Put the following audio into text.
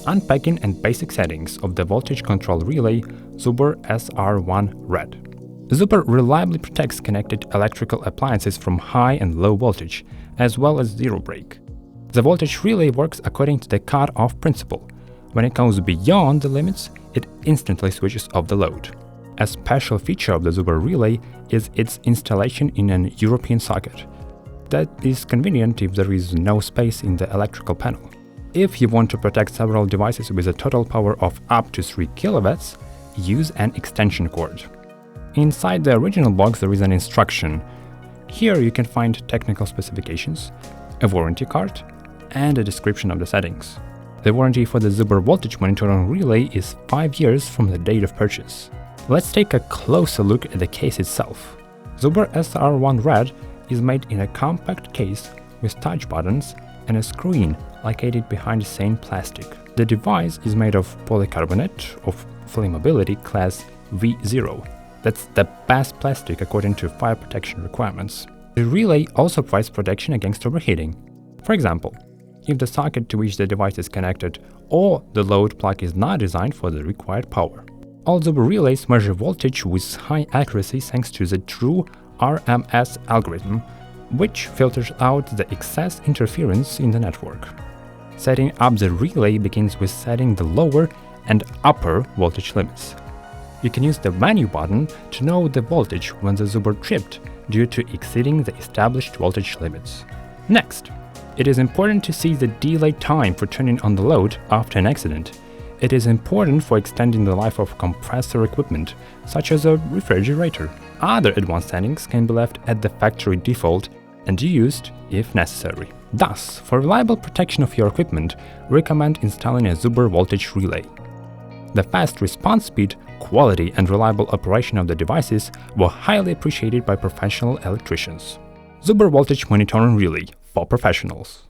Unpacking and basic settings of the voltage control relay Zuber SR1 Red. Zuber reliably protects connected electrical appliances from high and low voltage, as well as zero break. The voltage relay works according to the cut-off principle. When it goes beyond the limits, it instantly switches off the load. A special feature of the Zuber relay is its installation in an European socket. That is convenient if there is no space in the electrical panel. If you want to protect several devices with a total power of up to 3 kW, use an extension cord. Inside the original box there is an instruction. Here you can find technical specifications, a warranty card, and a description of the settings. The warranty for the Zuber voltage monitoring relay is 5 years from the date of purchase. Let's take a closer look at the case itself. Zuber SR1 Red is made in a compact case with touch buttons and a screen located behind the same plastic. The device is made of polycarbonate of flammability class V0. That's the best plastic according to fire protection requirements. The relay also provides protection against overheating. For example, if the socket to which the device is connected or the load plug is not designed for the required power. All Zuber relays measure voltage with high accuracy thanks to the true RMS algorithm, which filters out the excess interference in the network. Setting up the relay begins with setting the lower and upper voltage limits. You can use the menu button to know the voltage when the Zuber tripped due to exceeding the established voltage limits. Next, it is important to see the delay time for turning on the load after an accident. It is important for extending the life of compressor equipment, such as a refrigerator. Other advanced settings can be left at the factory default and used if necessary. Thus, for reliable protection of your equipment, recommend installing a Zuber voltage relay. The fast response speed, quality and reliable operation of the devices were highly appreciated by professional electricians. Zuber voltage monitoring relay for professionals.